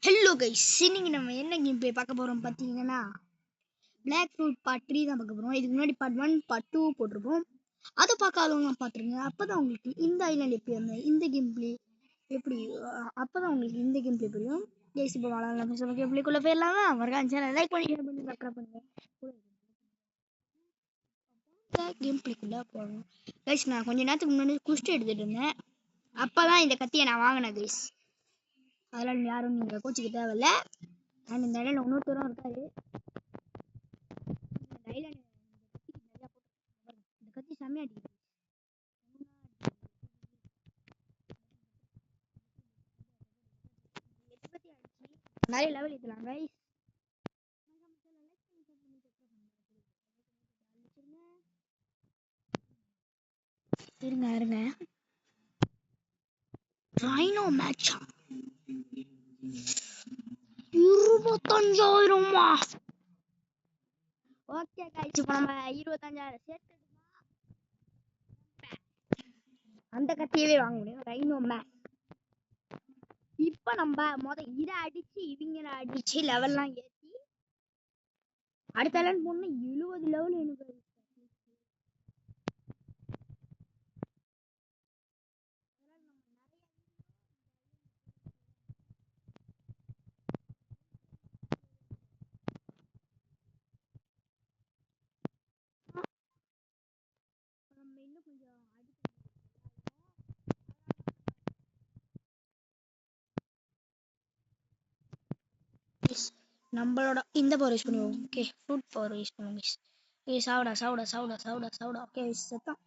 Hello guys, இன்னைக்கு நம்ம என்ன கேம் ப்ளே பார்க்க போறோம் பார்த்தீங்கன்னா பிளாக் ஃப்ரூட் பார்ட் 3 தான் பார்க்க போறோம். இதுக்கு முன்னாடி பார்ட் 1 பார்ட் 2 போட்டிருப்போம். அதை பார்க்காதவங்க பார்த்துருங்க. அப்பதான் உங்களுக்கு இந்த ஐலாண்ட் எப்படி இருந்தது, இந்த கேம் ப்ளே எப்படி, அப்பதான் உங்களுக்கு இந்த கேம் ப்ளே புரியும். கைஸ் இப்போ வாழலாம் கேம் ப்ளேக்குள்ள போயிடலாமா? மறக்காம சேனல் லைக் பண்ணி ஷேர் பண்ணி சப்ஸ்கிரைப் பண்ணுங்க. கேம் ப்ளேக்குள்ள போகணும் கைஸ். நான் கொஞ்ச நேரத்துக்கு முன்னாடி குஸ்ட் எடுத்துட்டு இருந்தேன். அப்பதான் இந்த கத்தியை நான் வாங்கினேன் கைஸ். அதெல்லாம் யாரும் நீங்க கோச்சிக்க தேவையில்ல. அண்ட் இந்த இடையில இன்னொருத்தரும் இருக்காரு. இந்த கத்தி செம்மையா அடிக்குது. நிறைய லெவல் ஏற்றலாம் கைஸ். இருங்க இருங்க. ரைனோ மேட்சா 25,000மா? ஓகே கைஸ், இப்போ நம்ம 25,000 சேர்த்து அந்த கத்தியவே வாங்க முடியும். Rhino match. இப்போ நம்ம இதை அடிச்சு இவங்களை அடிச்சு லெவல்லாம் ஏற்றி அடுத்த லெவல் போனா 70 லெவல் எனக்கு. நம்ம இன்னும் கொஞ்சம் நம்மளோட இந்த பவர் யூஸ் பண்ணுவோம். ஓகே, ஃப்ரூட் பவர் யூஸ் பண்ணுவோம். ஏ சாவுடா சாவுடா சாவுடா சாவுடா சாவுடா. ஓகே செத்தான்.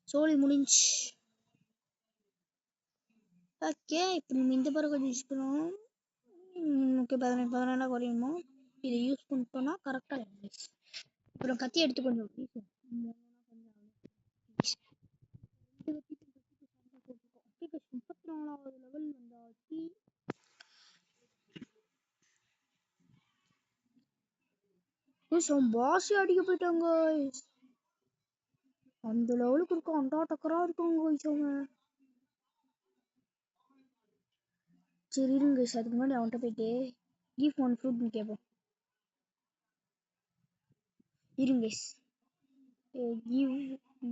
சோழி முடிஞ்சு. ஓகே, இப்போ நம்ம இந்த பவர் கொஞ்சம் யூஸ் பண்ணுவோம். ஓகே, 18 குறையுமோ இதை யூஸ் பண்ணிட்டோம்னா கரெக்டாக இருக்கும். அப்புறம் கத்தி எடுத்து கொஞ்சம் வீசும். 34வது லெவல் வந்தாச்சு. பாசி அடிக்க போயிட்டாங்க. அந்த லெவலுக்கு இருக்கும். அண்டா டக்கரா இருக்கும். சரி இருங்க, அதுக்கு முன்னாடி அவன்கிட்ட போயிட்டு கிவ் ஒன் ஃப்ரூட்னு கேட்போம். இருங்க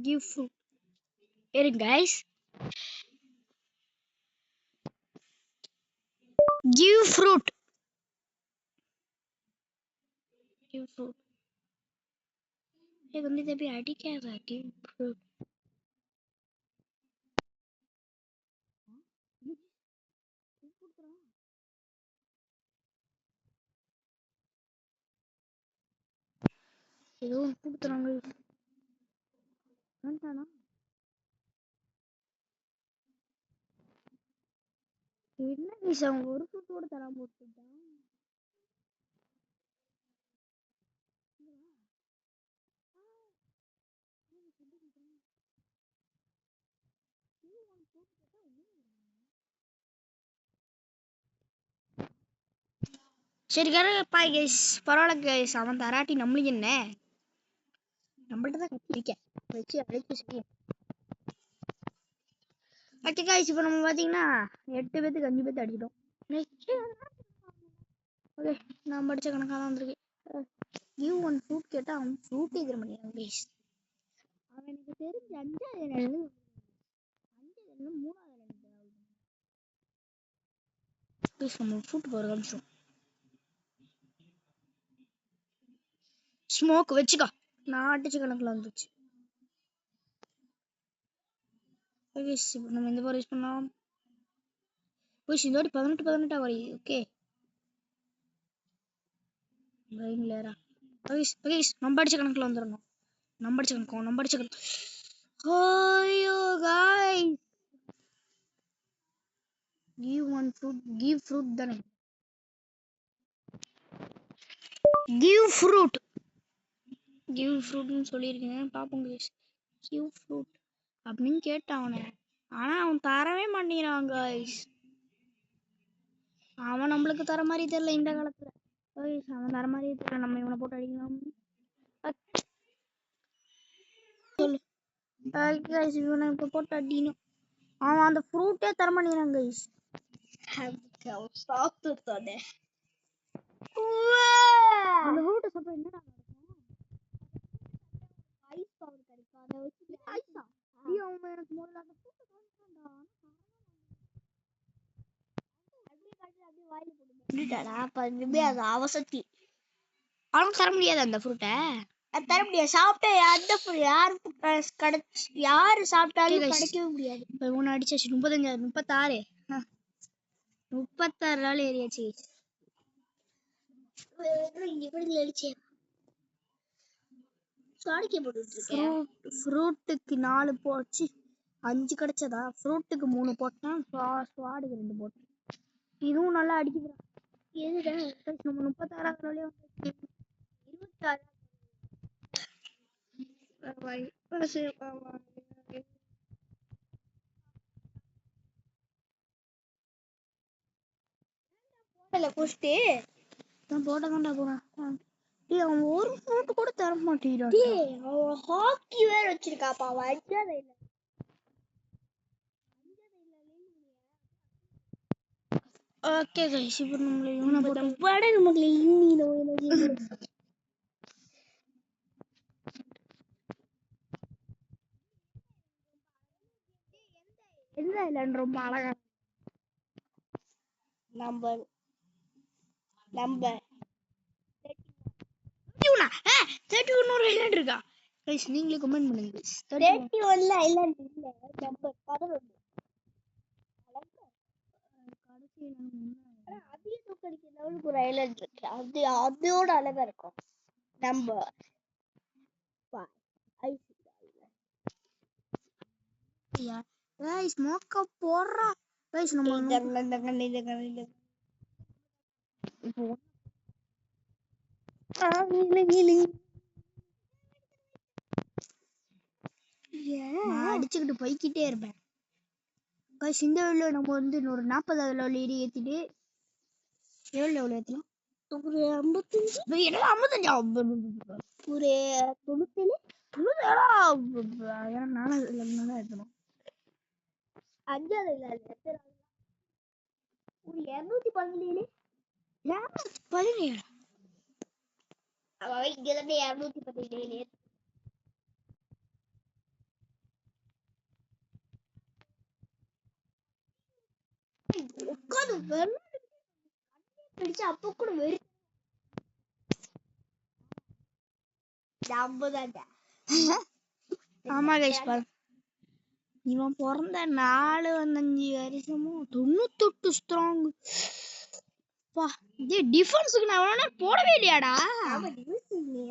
கிவ் ஃப்ரூட். இருங்க guys, give fruit. Give fruit. ये बंदी तभी आईडी क्या है? Give fruit. ஏதோ கொடுத்துறாங்க. வேண்டானா என்ன விஷயம்? அவங்க ஒரு ஃப்ரூட்டோட தராம போட்டுட்டான். சரி பாய் கைஸ், பரவாயில்ல கைஸ். அவன் தராட்டி நம்மளுக்கு என்ன? நம்மள்ட்ட தான் கத்திருக்கேன் வச்சு அழைச்சு செய்ய. ஓகே கைஸ், இப்போ நம்ம பார்த்தீங்கன்னா 8 பேத்துக்கு 5 பேத்து அடிச்சிட்டோம். ஓகே, நான் படித்த கணக்காக தான் வந்திருக்கு. கிவ் ஒன் ஃப்ரூட் கேட்டால் அவன் ஃப்ரூட்டே தர மாட்டேங்கிறான் கைஸ். அவன் எனக்கு தெரிஞ்ச 5வது லெவல் 3வது லெவல் நம்ம ஃப்ரூட் போகிற காமிச்சிடும். ஸ்மோக் வச்சுக்கோ. நான் அடிச்ச கணக்கில் வந்துச்சு. இப்போ நம்ம எந்த பவர் யூஸ் பண்ணலாம்? இந்த வாட்டி 18 குறையுது. ஓகே நம்ம அடிச்ச கணக்கில் வந்துடணும். நம்ம அடிச்ச கணக்கு. ஐயோ guys, give one fruit. give fruit தானே? give fruitனு சொல்லியிருக்கேன். பார்ப்போம் guys. give fruit அப்படின்னு கேட்டான் அவனை. ஆனா அவன் தரவே மாட்டேங்கிறான் guys. அவன் நம்மளுக்கு தர மாதிரி தெரியல இந்த காலத்துல. அவன் தர மாதிரி தெரியல. நம்ம இவனை போட்டு அடிக்கலாம். சொல்லு guys, இவனை இப்போ போட்டு அடிக்கணும். அவன் அந்த ஃப்ரூட்டே தர மாட்டேங்கிறான் guys. சாப்பிட்டு சொன்னேன். அந்த ஃப்ரூட்டை சாப்பிட்டா என்னடா நடக்கும்? ஐஸ் பவர் கிடைக்கும். அதை வச்சு ஐஸா அவன் எனக்கு முதல்ல அந்த ஃப்ரூட்டை காமிச்சான்டா. அப்படியே வாயில போட்டுட்டாடா. அப்ப இனிமே அது அவசத்தி அவனுக்கு தர முடியாது அந்த ஃப்ரூட்டை. தர முடியாது. சாப்பிட்டா யாரு சாப்பிட்டாலும் கிடைக்கவே முடியாது. இப்ப ஒண்ணு அடிச்சாச்சு. 35 36 36 நாள் ஏறியாச்சு. ஃப்ரூட்டுக்கு 4 போச்சு, 5 கிடைச்சதா? ஃப்ரூட்டுக்கு 3 போட்டேன், ஸ்வாடுக்கு 2 போட்டேன். இதுவும் நல்லா அடிக்குது. எதுதான் நம்ம 36 நாளே 26 குடிச்சிட்டு போட்டதான்டா போறான். அவன் ஒரு ஃப்ரூட் கூட தர மாட்டேங்கிறான். அவன் ஹாக்கி வேற வச்சிருக்காப்பா. வச்சதே இல்ல. ஓகே गाइस, இப்போ நம்ம இவனை போட்டு வட நமக்கு இன்னில எந்த ஐலண்ட் ரொம்ப அழகா நம்பர் 31 ஒரு ஐலண்ட் இருக்கா गाइस? நீங்களே கமெண்ட் பண்ணுங்க. 31ல ஐலண்ட் இல்ல, நம்பர் 11. அதிக தூக்கடிக்கிற லெவலுக்கு ஒரு ஐலண்ட் இருக்கு. அதோட அழகா இருக்கும். நம்பர் 5 गाइस மோக்க போறா. गाइस நம்ம இந்த கண்ணில இப்போ நான் அடிச்சுக்கிட்டு போய்கிட்டே இருப்பேன். गाइस இந்த வீடியோ நம்ம வந்து ஒரு 40வது லெவல் ஏத்திட்டு எவ்வளவு லெவல் ஏத்தலாம்? ஒரு 55. என்னடா 55? ஒரு 97. அதெல்லாம் நானும் ஏத்தணும். 5வது இல்ல, ஒரு 217. 217 அவன் இங்க தான் 217. உட்காந்து அப்ப கூட வெறி ஆமா கைஸ் பாரு, இவன் பிறந்த 4-5 வருஷமும் 98 ஸ்ட்ராங். டிஃபென்ஸுக்கு நான் எவ்வளவு நேரம் போடவே இல்லையாடா?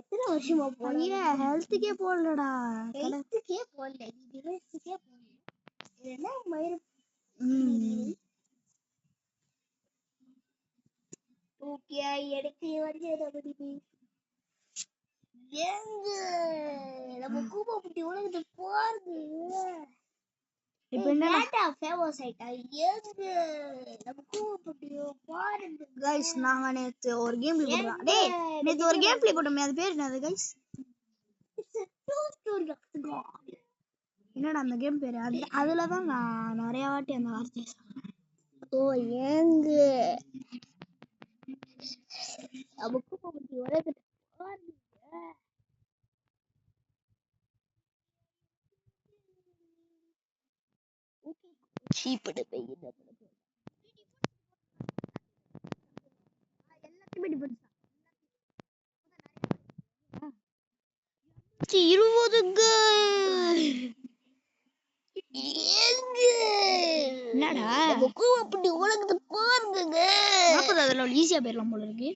எத்தனை வருஷமா போடல? ஹெல்த்துக்கே போடலடா. ஹெல்த்துக்கே போடல, டிஃபென்ஸுக்கே போடல. இதெல்லாம் மயிர் ஓகே எடுத்து வந்து ஏங்க நம்ம கூப்பப்பட்டி உலகத்தை பாருங்க. இப்போ என்னடா ஃபேமஸ் ஆயிட்டா? ஏங்க நம்ம கூப்பப்பட்டி பாருங்க गाइस. நாங்க நேத்து ஒரு கேம் ப்ளே பண்ணோம். டேய் நேத்து ஒரு கேம் ப்ளே பண்ணோமே, அது பேர் என்னது guys? It's a true story of God. என்னடா அந்த கேம் பேரு? அதுல தான் நான் நிறைய வாட்டி அந்த வார்த்தையை சொல்றேன். ஓ ஏங்க நம்ம கூப்பப்பட்டி உலகத்தை பாருங்க. சீப்பட போய் எல்லாத்தையுமே டிஃபென்ஸ் 20ங்க. என்னடா அப்படி உலகத்தை பாருங்க. 40வது லெவல் ஈஸியா போயிடலாம் போல இருக்கு.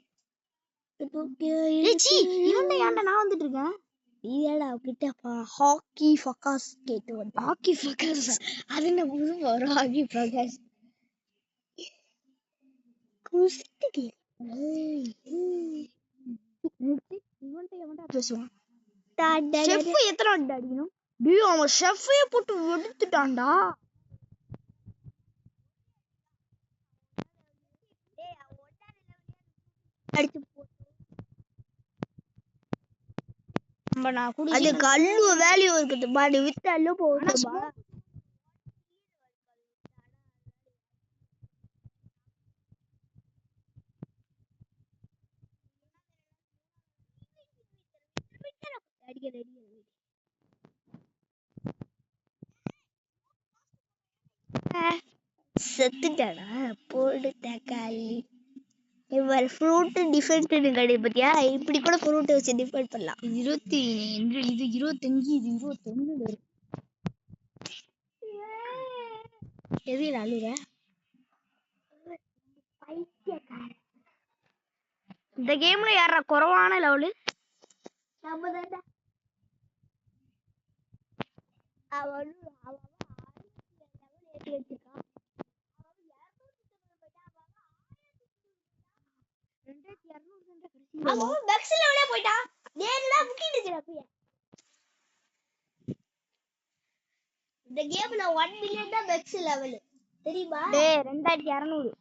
இவன்டா ஏன்டா நான் வந்துட்டு இருக்கேன்? ஏடா கிட்ட ஹாக்கி ஃபகாஸ் கேட்டு வந்து ஹாக்கி ஃபகாஸ் அது என்ன புது வரும்? ஹாக்கி ஃபகாஸ் குஸ்தி இவன்ட்ட எவன்டா பேசுவான்? ஷெஃப் எத்தனை வாட்டி அடிக்கணும்? டியோ அவன் ஷெஃப்பையே போட்டு வெடுத்துட்டான்டா. அது கல்லு வேல்யூ இருக்குது பாடி வித்தாலும் போகுதுமா. செத்துட்டானா போடு தக்காளி. இவர் ஃப்ரூட் டிஃபெண்ட் கிடையாது பத்தியா, இப்படி கூட ஃப்ரூட் வச்சு டிஃபெண்ட் பண்ணலாம். இது 25 இது 21. எது அழுற? இந்த கேம்ல யாரா குறைவான லெவலு? நம்ம தான்டா. அவன் ஏற்றி வச்சிருக்கான். அவன் பெக்ஸ் லெவலே போயிட்டான். நேர்ல முக்கிட்டு இருக்கிற இந்த கேம்ல 1 மில்லியன் தான் பெக்ஸ் லெவல் தெரியுமா? 2200.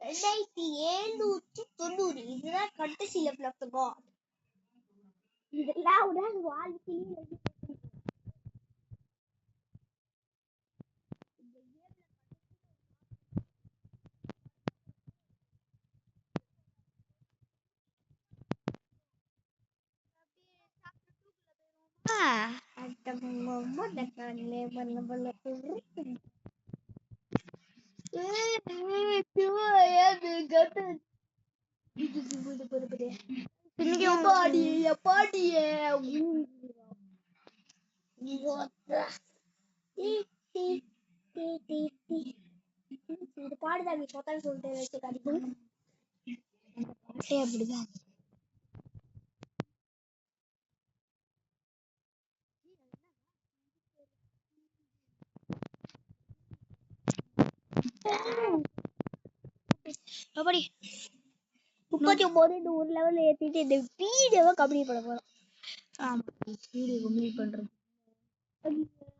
2790. இதுதான் கடைசி லெவல் ஆஃப் தி காட். இதெல்லாம் உடனே வாழ்க்கையில பாடுதாங்க சொத்தான்னு சொல்லிட்டு வச்சு கடிக்கணும். அப்படிதான். அப்படி 39 இந்த ஒரு லெவல் ஏத்திட்டு இந்த வீடியோவை கம்ப்ளீட் பண்ண போறோம். ஆமா, வீடியோ கம்ப்ளீட் பண்றோம்.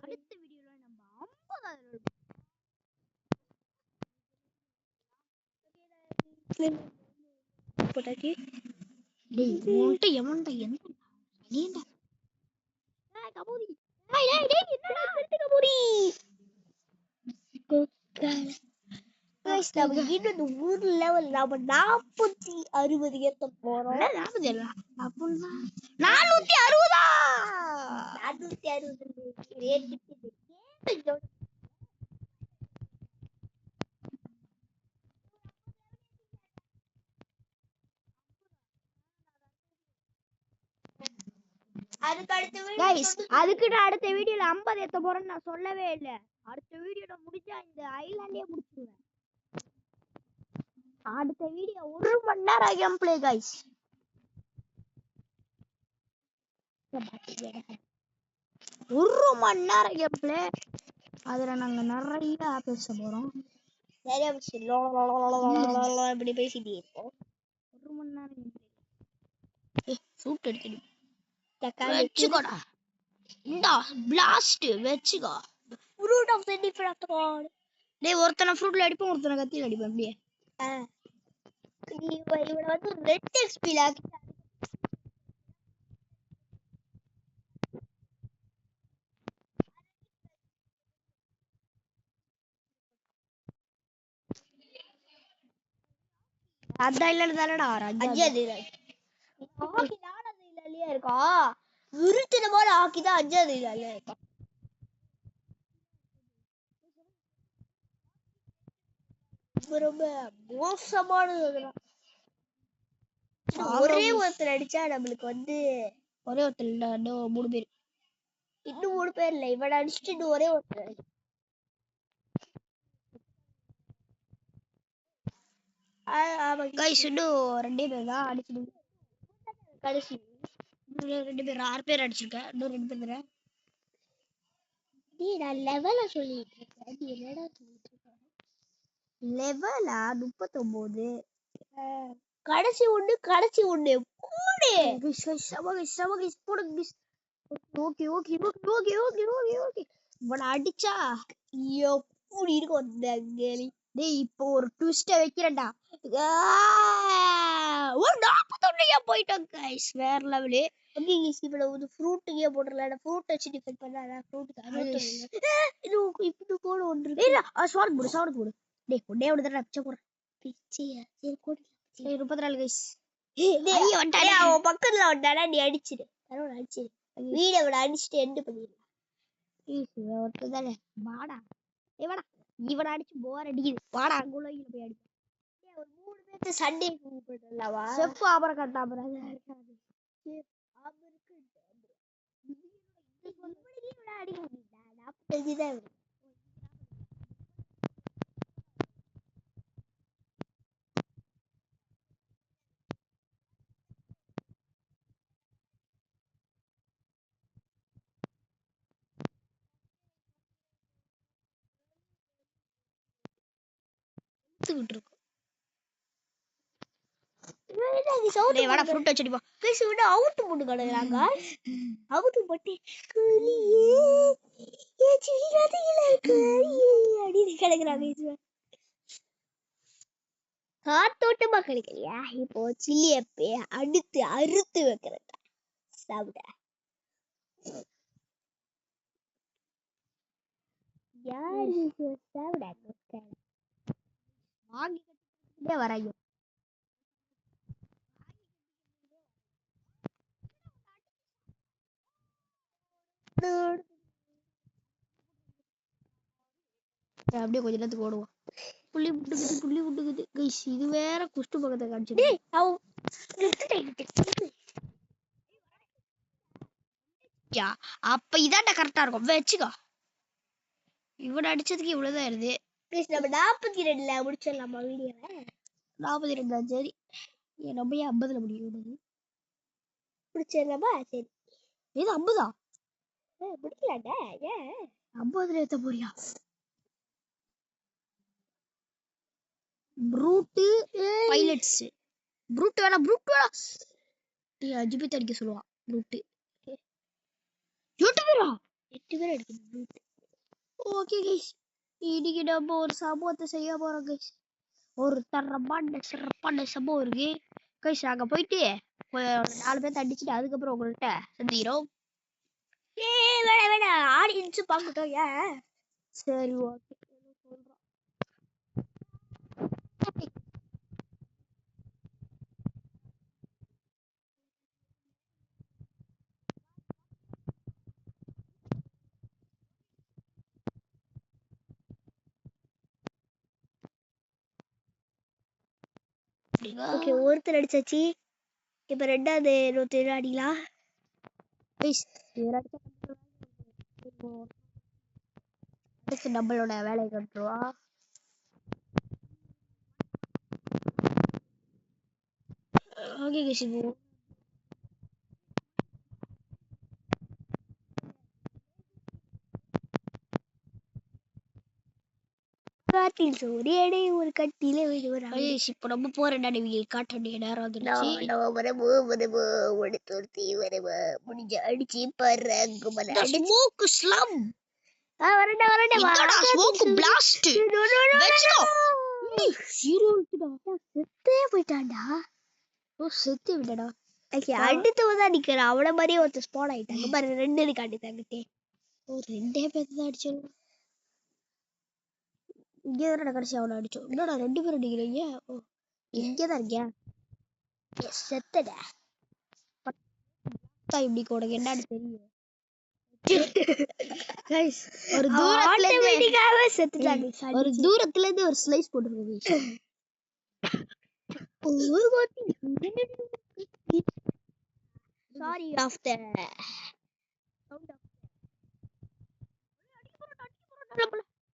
அடுத்த வீடியோல நம்ம 50 போட்டாச்சு. டேய் உன்கிட்ட எவன்டா என்ன நீடா கபூரி. டேய் என்னடா செத்து கபூரி. गाइस நம்ம இன்னும் இந்த ஒரு லெவல் நாம 460 ஏத்த போறோம். 40 இல்ல அப்படினா 460. 460 ஏத்திட்டு கேம் அதுக்கு நான் அடுத்த வீடியோல 50 ஏத்த போறேன்னு நான் சொல்லவே இல்ல. அடுத்த வீடியோல முடிச்சா இந்த ஐலாண்டே முடிச்சிடுவேன். அடுத்த வீடியோ 1 மணி நேரம் கேம் ப்ளே गाइस. 1 மணி நேரம் கேம் ப்ளே. அதுல நாங்க நிறைய பேச போறோம். நிறைய இப்படி பேசிட்டே இருப்போம். 1 மணி நேரம் கேம் ப்ளே. சூட் அடிக்கடி வெச்சுக்கோடா. இந்தா பிளாஸ்ட் வெச்சுக்கோ. Fruit of the different god. டேய் ஒருத்தனை ஃப்ரூட்ல அடிப்பேன், ஒருத்தனை கத்தியில அடிப்பேன். அப்படியே இவனை வந்து ரெட் எக்ஸ்பி ஆக்கி அதான் இல்லன்னு தானடா அஞ்சாவது ஹாக்கி நாலாவது இல்லையே இருக்கா. விருத்தினமான ஹாக்கி தான் அஞ்சாவது இல்லையே இருக்கா. ரொம்ப மோசமானது. ஒரே ஒருத்தர் அடிச்சா நம்மளுக்கு வந்து ஒரே ஒருத்தர் இல்ல 3 பேர். இன்னும் 3 பேர் இல்ல. இவன் அடிச்சுட்டு இன்னும் ஒரே ஒருத்தர். गाइस இன்னும் 2 பேர் தான் அடிச்சிடுங்க. கடைசி 2 பேர் 6 பேர் அடிச்சிருக்கேன். இன்னும் 2 பேர் தான். நான் லெவல சொல்லிட்டு இருக்கேன். நீ என்னடா சொல்லிட்டு இருக்க? லெவலா 39. கடைசி ஒண்ணு மூணு. போடு. Okay okay okay okay okay okay okay. இவனை அடிச்சா எப்படி இருக்கும் அந்த கேலி. டேய் இப்போ ஒரு ட்விஸ்ட வைக்கிறேன்டா. ஒரு 41 போயிட்டோம் गाइस. வேற லெவல். ஓகே गाइस இவள ஒரு ஃப்ரூட்க்கே போடுறல. ஃப்ரூட் வச்சு டிஃபெண்ட் பண்ணாத. ஃப்ரூட்க்கு 61. இது இப்படி போட ஒன்று. இல்ல ஸ்வாட் போடு. டேய் ஒண்ணே ஒண்ணு தான் பிச்சை போடுறேன். பிச்சையா? சரி போடு. சரி 34 गाइस. ஐயோ, வந்துட்டானே. அவன் பக்கத்துல வந்தானா நீ அடிச்சிடு. அடிச்சிடு. வீட விட அடிச்சுட்டு எண்டு பண்ணிடலாம். ஒருத்ததானே வாடா வாடா இவனை அடிச்சு போர் அடிக்குது. வாடா அங்குள்ள போய் அடி. ஒரு 3 பேர்த்து சண்டே போடலாமா? செஃப் ஆபரம் கட்டா அப்புறம் அடிக்க முடியுதா? 45 தான் வரும். இருக்கும். வாடா ஃப்ரூட் வச்சிடுப்பா. கைஸ் விட அவுட் போட்டு கடக்குறாங்க. அவுட் போட்டு குளியே ஏ சில்லாதீல குளியே அடி கடக்குறாங்க. காத்தோட்டமா கிடைக்கலையா? இப்போ சில்லியப்பே அடுத்து அறுத்து வைக்கிறதா சாப்பிட. யாரு சாப்பிட வாங்கி வராங்க. அப்படியே கொஞ்ச நேரத்துக்கு ஓடுவோம். புள்ளி விட்டுக்குது கைஸ். இது வேற குஷ்டு பக்கத்தை காமிச்சிட்டு அப்ப இதாண்டா கரெக்டா இருக்கும். வச்சுக்கோ. இவட அடிச்சதுக்கு இவ்வளவுதான் இருது. நம்ம 42ல முடிச்சிடலாமா வீடியோவை? 42 சரி. நம்ம 50ல முடியும். முடிச்சிடலாமா? சரி. இது 50 முடிக்கலாண்டா. ஏன் 50ல ஏத்த போறியா? Fruit pilots. ப்ரூட் வேணா. அஜிபித் அடிக்க சொல்லுவான். ப்ரூட் 8 பேரா? 8 பேர் அடிக்கணும் ப்ரூட். ஓகே கைஸ், இன்னைக்கு நம்ம ஒரு சம்பவத்தை செய்ய போறோம் கைஸ். ஒரு சிறப்பான சம்பவம் இருக்கு கைஸ். நாங்க போயிட்டு 4 பேர்த்த அடிச்சுட்டு அதுக்கப்புறம் உங்கள்கிட்ட சந்திக்கிறோம். வேணா ஆடியன்ஸ் பாக்கட்டும். ஏன்? சரி ஓகே சொல்றோம். ஓகே, ஒருத்தர் அடிச்சாச்சு. இப்ப ரெண்டாவது 27 அடிக்கலாம். நம்மளோட வேலையை கட்டுருவா. ஓகே கைஸ், காட்டில் சூரியனை ஒரு கட்டில விடுவாங்க. இப்ப நம்ம போற நடுவியல் காட்ட வேண்டிய நேரம் வந்துருச்சு. முடிஞ்ச அடிச்சு பாரு. Smoke slum. வரடா என்னடா ஸ்மோக் பிளாஸ்ட் வெச்சுடா. ஹீரோ செத்தே போயிட்டான்டா. செத்து விட்டடா. அடுத்தவதான் அடிக்கிறான். அவள மாதிரியே ஒருத்தர் ஸ்பான் ஆயிட்டாங்க பாரு. 2 காட்டிட்டாங்க. ரெண்டே பேர் தான் அடிச்சோம். இங்கேதான் கடைசி அவனை அடிச்சோம். என்னடா 2 பேர் அடிக்கிறீங்க? இங்கேதான் இருக்கியா? செத்தடா. இப்படி கூட என்னன்னு தெரியும். ஒரு தூரத்துல இருந்து ஒரு ஸ்லைஸ் போட்டுருக்கு. சாரி ஆஃப் த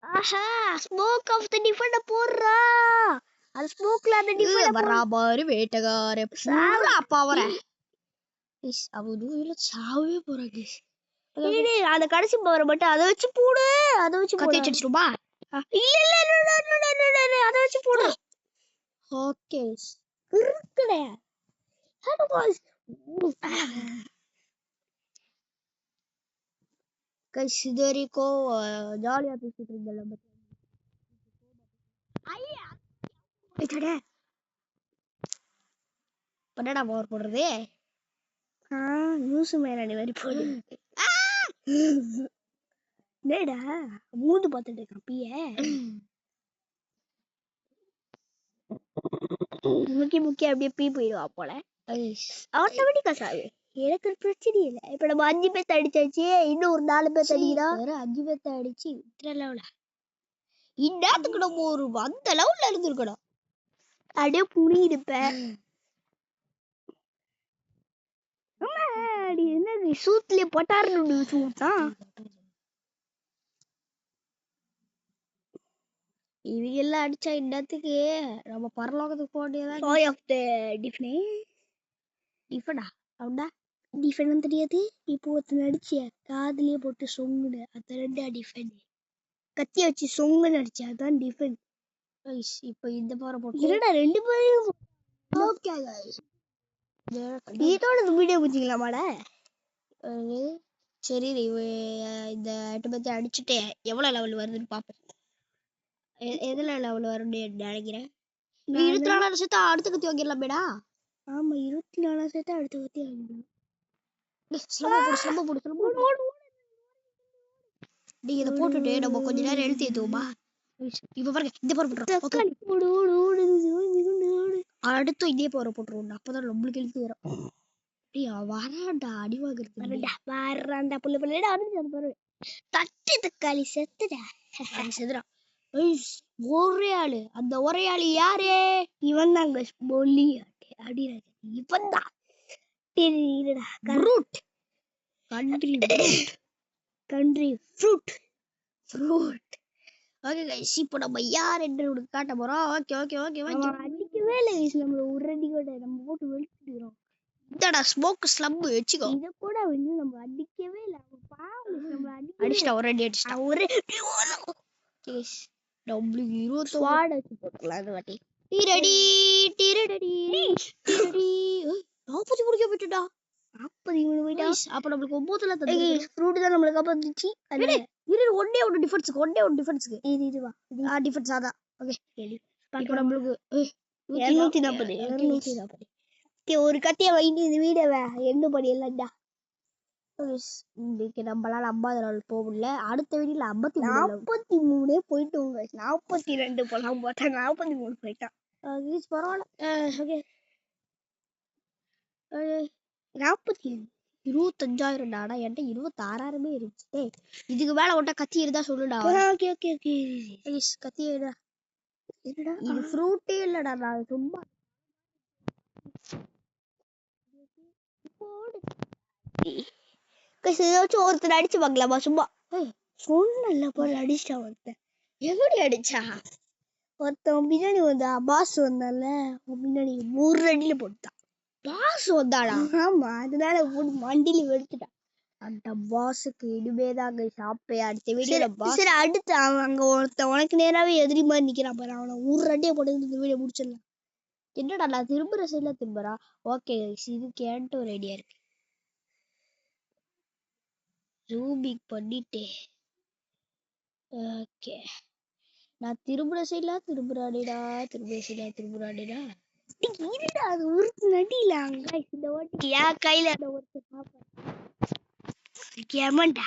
ஆஹா ஸ்மோக் ஆஃப் தி டிஃபெண்டர் போறா. அது ஸ்மோக்ல அந்த டிஃபெண்டர் பராபர் வேட்டகாரே பூரா பவர. அவ தூயில சாவே போறாங்க. அந்த கடைசி பவரை மட்டும் அதை வச்சு போடு. அதை வச்சு கத்தி அடிச்சிடுமா? இல்ல அதை வச்சு போடு. ஓகே இருக்குடே. கைஸ், இது வரைக்கும் ஜாலியா பேசிட்டு இருந்தோம். என்னடா பவர் போடுறது? நியூஸ் மேலானி வரி போடு. என்னடா மூந்து பார்த்துட்டு இருக்க. முக்கி அப்படியே பீ போயிடுவா போல. ஆட்டோமேட்டிக்கா சாவு. எனக்கு ஒரு பிரச்சனை இல்லை. இப்ப நம்ம 5 பேர்த்த அடிச்சாச்சு, இன்னும் ஒரு 4 பேர்த்த அடிக்கிறோம். 5 பேர்த்த அடிச்சு இத்தனை லெவல இந்நேரத்துக்கு நம்ம ஒரு அந்த லெவல்ல இருந்திருக்கணும். அப்படியே புரியிருப்பேன். என்ன சூட்லயே போட்டாரு சூட்டான். இவங்க எல்லாம் அடிச்சா இந்நேரத்துக்கு நம்ம பரலோகத்துக்கு போட்டியதான். சாய் ஆஃப் த டிஃபனே டிஃபனா அவன்டா டிஃபன் தெரியாது. இப்போ ஒருத்தன் அடிச்சிய காதுலயே போட்டு சொங்குனு, அது 2 டிஃபன். கத்திய வச்சு சொங்குன்னு அடிச்சு, அதான் டிஃபன். இப்ப இந்த பாறை போட்டு இல்லடா 2 பேரையும். ஓகே गाइस இதோட வீடியோ முடிச்சிக்கலாமாடா? சரி இந்த 8 பேர்த்த அடிச்சுட்டு எவ்வளவு லெவல் வருதுன்னு பாப்போம். எதுல லெவல் வரும்னு நினைக்கிறேன். 24 வருஷத்தை அடுத்த கத்தி வாங்கிடலாமேடா. ஆமா 24 வருஷத்தை அடுத்த கத்தி வாங்கிடலாம். ஸ்லம்போ போடு. நீங்க இதை போட்டுட்டு நம்ம கொஞ்ச நேரம் எழுத்து ஏத்துவோமா? இப்ப பாருங்க இந்த பாரு அடுத்து இதே பாரு போட்டுருவோம். அப்பதான் நம்மளுக்கு எழுத்து வரும். வராண்டா அடி வாங்குறது வராண்டா புள்ள பாரு. தட்டு தக்காளி செத்துடா செதுரா. ஒரே ஆளு. அந்த ஒரே ஆளு யாரு? இவன் தாங்க பொல்லி அடிராஜ. இவன் தான் கண்ட்ரி ஃப்ரூட். ஓகே गाइस இப்போ நம்ம யார் என்று உங்களுக்கு காட்ட போறோம். ஓகே அடிக்கவே இல்லை. நம்மள ஒரு அடி கூட நம்ம போட்டு வெளுத்துறோம். இந்தடா ஸ்மோக் ஸ்லம்ப் வெச்சுக்கோ. இத கூட வந்து நம்ம அடிக்கவே இல்லை. நம்ம அடிச்சிட்டா ஒரு அடி அடிச்சிட்டா. ஒரு गाइस நம்மளுக்கு 20 ஸ்வாட் வச்சு போட்டுக்கலாம் அந்த வாட்டி. டீரடி 40 முடிக்க போய்ட்டடா. 40 போய்ட்டா. அப்ப நம்மளுக்கு 9ல தந்துருக்கு. ஃப்ரூட் தான் நம்மளுக்கு காப்பாத்துச்சு. ஒண்ணே ஒரு டிஃபரன்ஸ்க்கு இதுவா டிஃபரன்ஸ் அதான். ஓகே இப்போ நம்மளுக்கு 240. ஒரு கத்திய வாங்கி இந்த வீடியோவை எண்டு பண்ணிடலாம்டா. இன்னைக்கு நம்மளால 50 நாள் போக முடியல. அடுத்த வீடியோல 53 போயிட்டோம். 42 போலாம் பார்த்தா 43 போயிட்டான். பரவாயில்ல. ஓகே 25,000 ஆனா என்கிட்ட 26,000 இருந்துச்சு. இதுக்கு மேல ஒட்ட கத்தி இருந்தா சொல்லுடா. கத்தி எடுடா. இது ஃப்ரூட்டே இல்லடா. நான் சும்மா ஒருத்தர் அடிச்சு பார்க்கலாமா? சும்மா சொன்ன போல அடிச்சா ஒருத்தன். எப்படி அடிச்சா? ஒருத்தன் பின்னாடி வந்தா பாஸ் வந்தால பின்னாடி 3 அடியில போட்டான். பாஸ் வந்தாடா? ஆமா அதனால போட்டு மண்டியில வெடுத்துட்டான். அந்த பாஸுக்கு இனிமேதாங்க சாப்பே. அடுத்த வீடியோல சரி அடுத்து அவன் அங்க ஒருத்தன் உனக்கு நேராவே எதிரி மாதிரி நிக்கிறான் பாரு. அவனை 3 அடியை போட்டு இந்த வீடியோ முடிச்சிடலாம். என்னடா நான் திரும்புற சைட்ல திரும்புறா. ஓகே இதுக்கு என்கிட்ட ஒரு ஐடியா இருக்கு. ரூபிக் பண்ணிட்டு ஓகே நான் திரும்புற சைட்ல திரும்புறாடிடா. இருடா அது ஒருத்து நடியில அங்க இந்த வாட்டி என் கையில அந்த ஒருத்த பாப்பா ஏமண்டா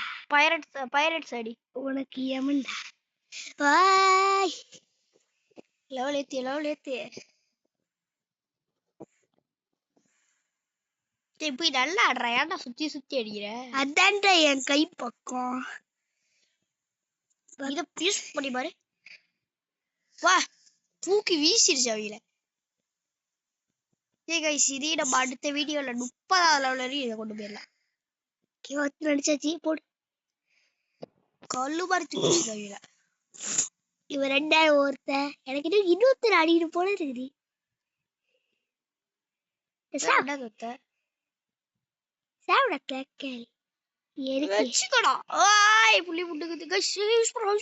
பைரட்ஸ் அடி. உனக்கு ஏமண்டா வாய் லெவல் ஏத்தி போய் நல்லா ஆடுறா. ஏன்டா சுத்தி அடிக்கிற? அதான்டா என் கை பக்கம். இத யூஸ் பண்ணி பாரு. வா தூக்கி வீசிடுச்சு அவங்கள. கைஸ் இதே நம்ம அடுத்த வீடியோல 30வது லெவல் வரையும் இதை கொண்டு போயிடலாம். நடிச்சாச்சு போடு. கல்லு மாதிரி தூக்கிச்சு அவங்கள. இவன் 2000 ஒருத்த எனக்கு 21 அடிக்கிட்டு போல இருக்குது. சாப்பிட கேக்கல் வெச்சுக்கடா. ஓய் புள்ளி புட்டுக்குது. गाइस யூஸ் பண்ணு.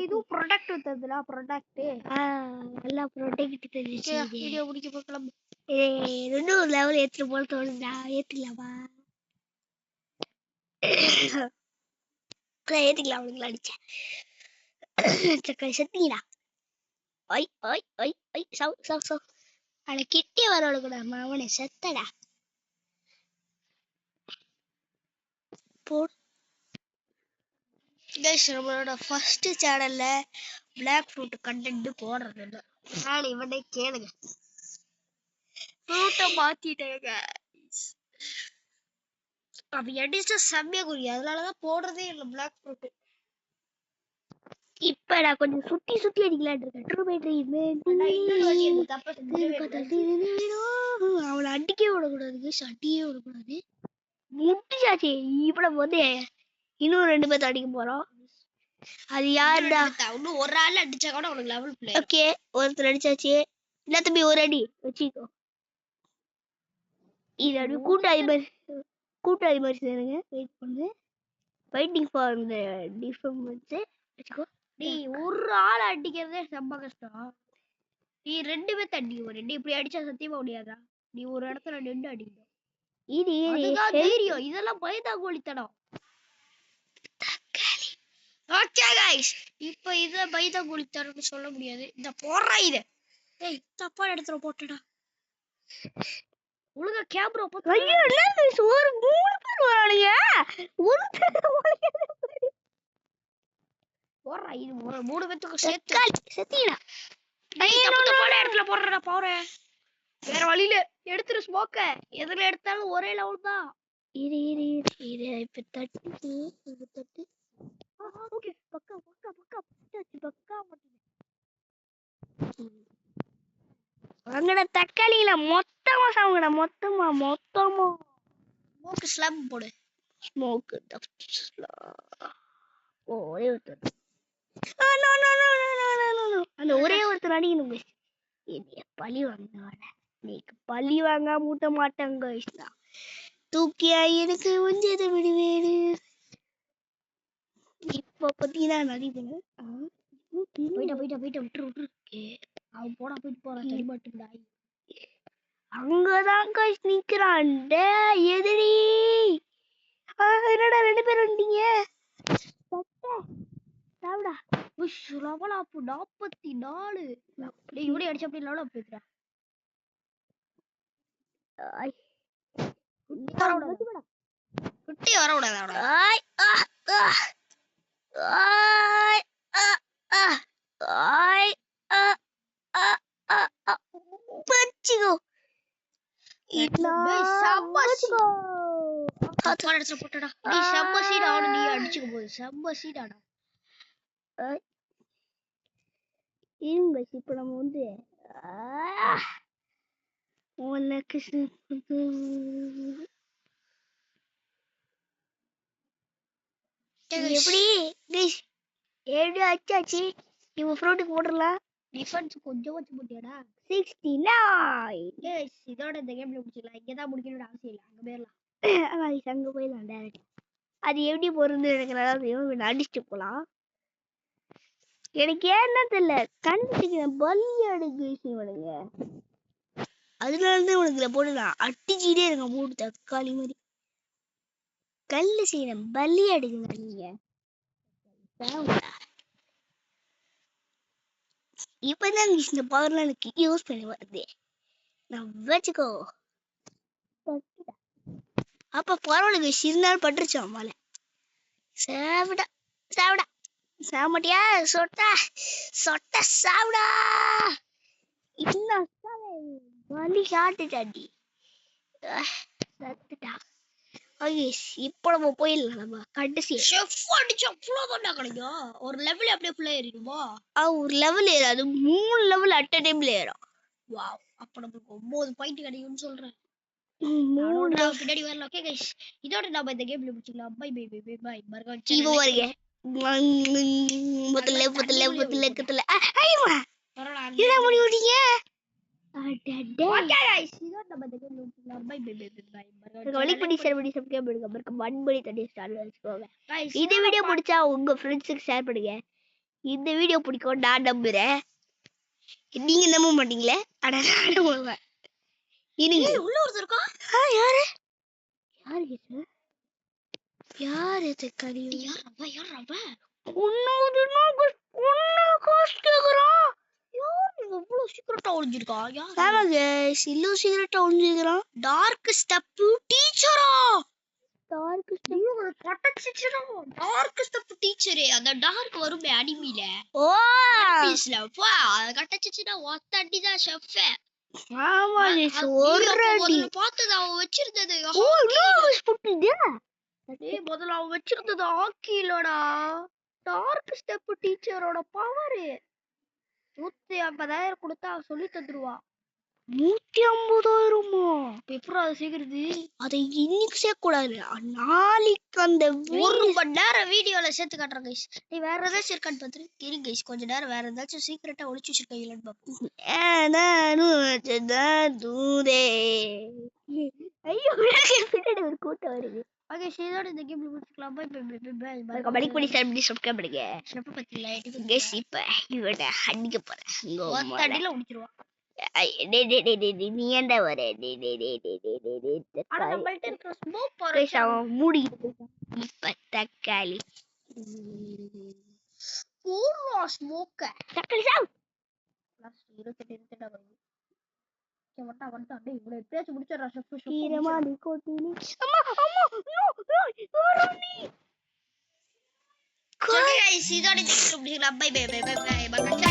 இது ப்ராடக்ட் தந்தல ப்ராடக்ட். நல்லா ப்ராடக்ட் தெரிஞ்சிச்சு. வீடியோ முடிக்க போகலாம். ரெண்டு லெவல் ஏத்து போல தோணுதா? ஏத்திக்கலாமா? ஏத்திக்கலாம். அவனுக்கு அடிச்சேன் சக்கரை செத்தீங்கடா. சவ் அவனை கிட்டே வரவள கூட அவனை செத்தடா. கைஸ் நம்மளோட ஃபர்ஸ்ட் சேனல்ல பிளாக் ஃப்ரூட் கண்டென்ட் போடுறது இல்ல. நான் இவனே கேளுங்க. ஃப்ரூட்டை மாத்திட்டேங்க. அப்ப அடிச்சா செம்மையா குறி. அதனாலதான் போடுறதே இல்ல பிளாக் ஃப்ரூட். இப்ப நான் கொஞ்சம் சுத்தி சுத்தி அடிக்கலான் இருக்கேன். அவளை அடிக்கவே விடக்கூடாது, சட்டியே விடக்கூடாது. முட்டிச்சாச்சு. இப்ப நம்ம வந்து இன்னும் 2 பேர்த்த அடிக்க போறோம். அது யாருடா? இன்னும் ஒரு ஆள் அடிச்சா கூட உனக்கு லெவல் பிளேயர். ஓகே, ஒருத்தர் அடிச்சாச்சு. இல்ல தம்பி, ஒரு அடி வச்சுக்கோ. இது அப்படி கூட்டாளி மாதிரி சேருங்க. வெயிட் பண்ணு. ஃபைட்டிங் ஃபார் தி டிஃபென்ஸ் வச்சுக்கோ. நீ ஒரு ஆள் அடிக்கிறதே ரொம்ப கஷ்டம். நீ 2 பேர்த்த அடிக்க. நீ இப்படி அடிச்சா சத்தியமா முடியாதா? நீ ஒரு இடத்துல நின்று அடிக்கணும். அதுதான் தைரியம். இதெல்லாம் பைதாங்கோலித்தனம். ஓகே गाइस, இப்போ இத பைதாங்கோலித்தனம்னு சொல்ல முடியாது. இந்த போறா இது. ஏய், தப்பா இடத்துல போட்டடா. ஒழுங்கா கேமரா போட்டு. ஐயோ, என்ன ஒரு 3 பேர் வரானுங்க. ஒரு போறா இது. 3 பேத்துக்கு சேர்த்து செத்தினா. தப்பான இடத்துல போடுறடா போறேன். வேற வழியில எடுத்துரு ஸ்மோக்க. எதுல எடுத்தாலும் ஒரே லெவல் தான். இரு இப்ப தட்டு. ஓகே, பக்கா வாங்கடா தக்காளியில மொத்தமா சாவுங்கடா. மொத்தமா ஸ்மோக் ஸ்லம் போடு. ஸ்மோக் ஒரே ஒருத்தர். அந்த ஒரே ஒருத்தர் அடிக்கணும். பழி வாங்க. நீக்கு பழி வாங்க மூட்ட மாட்டாங்க. தூக்கியா எனக்கு உஞ்சத விடுவேடு. இப்ப பத்தினா நடிப்பேன். போயிட்டா விட்டுரு. அவன் போடா போறா தெரிமாட்டுடா. அங்கதான் கைஸ் நிக்கிறான். எதிரி என்னடா 2 பேர் வந்துட்டீங்க. சாவுடா. உஷ் லெவல் அப் 44. டேய் இவனே அடிச்ச அப்படி லெவல் அப் ஏத்துடா. குட்டி வர விடாதடா. பச்சிகோ. போட்டடா. நீ செம்ம சீடா. நீ அடிச்சுக்க போகுது. செம்ம சீடாடா. இருங்க, இப்ப நம்ம வந்து உனக்கு எப்படி எப்படி ஆச்சாச்சு. இவ ஃப்ரூட்டுக்கு போட்டுடலாம். டிஃபென்ஸ் கொஞ்சம் வச்சு போட்டியாடா. 69. இதோட இந்த கேம்ல முடிச்சிடலாம். இங்கதான் முடிக்கணும்னு அவசியம் இல்லை. அங்க போயிடலாம். அங்க போயிடலாம் டேரக்ட். அது எப்படி போறது எனக்கு நல்லா தெரியும். அடிச்சுட்டு போலாம். எனக்கு ஏன்னா தெரியல, கண்டுபிடிக்கிறேன். பலியாடு பேசுவனுங்க. அதனாலதான் உனக்கு போடலாம். அட்டிச்சிட்டே இருங்க 3 தக்காளி மாதிரி. கல்லு செய்யணும். பலி எடுக்குங்க நீங்க. இப்பதான் இந்த பவர்லாம் எனக்கு யூஸ் பண்ணி வருது. நான் வச்சுக்கோ. அப்ப பரவாயில்ல, சிறுநாள் பட்டுருச்சு அம்மால. சாவிடா சாமட்டியா சொட்ட சாவிடா. இன்னும் வலி காட்டுட்டாடி. சத்துட்டா. இப்போ நம்ம போயிடலாம். நம்ம கடைசி ஷெஃப் அடிச்சு அவ்வளவுதான்டா கிடைக்கும். ஒரு லெவல் அப்படியே ஃபுல்லா ஏறிடுமா? ஒரு லெவல் ஏறாது, 3 லெவல் அட் அ டைம்ல ஏறும். வாவ், அப்ப நமக்கு 9 பாயிண்ட் கிடைக்கும்னு சொல்றேன். 3 பின்னாடி வரலாம். ஓகே गाइस, இதோட நாம இந்த கேம்ல முடிச்சுக்கலாம். பை மறக்காம இவ வருங்க. முதல்ல ஐயோ என்ன பண்ணி விட்டீங்க. ஓகே गाइस, இதோட நம்ம இந்த கேம்ல முடிச்சுக்கலாம். பை மறக்காம லைக் பண்ணி ஷேர் பண்ணி சப்ஸ்கிரைப் பண்ணுங்க. மறக்காம பண்படி தட்டி ஸ்டார்ட் வச்சுக்கோங்க. இந்த வீடியோ பிடிச்சா உங்க ஃப்ரெண்ட்ஸுக்கு ஷேர் பண்ணுங்க. இந்த வீடியோ பிடிக்கும் நான் நம்புறேன். நீங்க நம்ப மாட்டீங்களே. அட நான் நம்புவேன். இருங்க, உள்ள ஒருத்தர் இருக்கா. யாரு யாரு தக்காளி? யார் அவன்? உன்னோட காஸ்ட் கேக்குறான். யார் இவ்வளவு சீக்கிரட்டா ஒளிஞ்சிருக்கா? யார்? ஆமா गाइस, இவ்வளவு சீக்கிரட்டா ஒளிஞ்சிருக்கான். டார்க் ஸ்டெப் டீச்சரா? டார்க் பட்டச்சிச்சுடா டார்க் ஸ்டெப் டீச்சர் அந்த டார்க் வருமே அனிமில ஓ பீஸ்ல போ அது கட்டச்சிச்சுடா ஒத்த அடி தான் ஷெஃப் ஆமா கைஸ் ஒரு அடி முதல்ல பார்த்தது அவன் வச்சிருந்தது ஓ இன்னும் புட்டுது டேய் முதல்ல அவன் வச்சிருந்தது ஹாக்கிலடா டார்க் ஸ்டெப் டீச்சரோட பவர் 150,000 கொடுத்தா அவன் சொல்லி தந்துருவா 150,000 எப்பறம் அதை சேர்க்கறது அதை இன்னைக்கு சேர்க்க கூடாது நாளைக்கு அந்த ஒரு மணி நேரம் வீடியோல சேர்த்து காட்டுறேன் கைஸ் நீ வேற ஏதாச்சும் இருக்கான்னு பார்த்துரு இரு கைஸ் கொஞ்ச நேரம் வேற ஏதாச்சும் சீக்கிரட்டா ஒளிச்சு வச்சிருக்கீங்களான்னு பார்ப்போம் தூதே ஐயோ பின்னாடி ஒரு கூட்டம் வருது ஓகே இதோட இந்த கேம்ல முடிச்சுக்கலாம் bye bye bye bye bye comment பண்ணி ஷேர் பண்ணி சப்ஸ்கிரைப் பண்ணுங்க ஸ்டெப் பத்தில கைஸ் இப்போ இவட அடிக்க போறேன் ஒத்த அடியில முடிச்சிருவா நீ ஏன்டா வர ஆனா நம்மள்ட்ட இருக்கிற ஸ்மோக் கைஸ் அவன் மூடிட்டு இப்ப தக்காளி பூரா ஸ்மோக்க தக்காளி சாவு லாஸ்ட் 28 வருது வட்டா டேய் இவ்வளவு பேச்சு முடிச்சறா ஷெஃப் ஈரமாடி கோட்டினி அம்மா அம்மா நோ ரோனி ஓகே गाइस இதோட இந்த வீடியோ முடிக்கலாம் bye bye bye bye by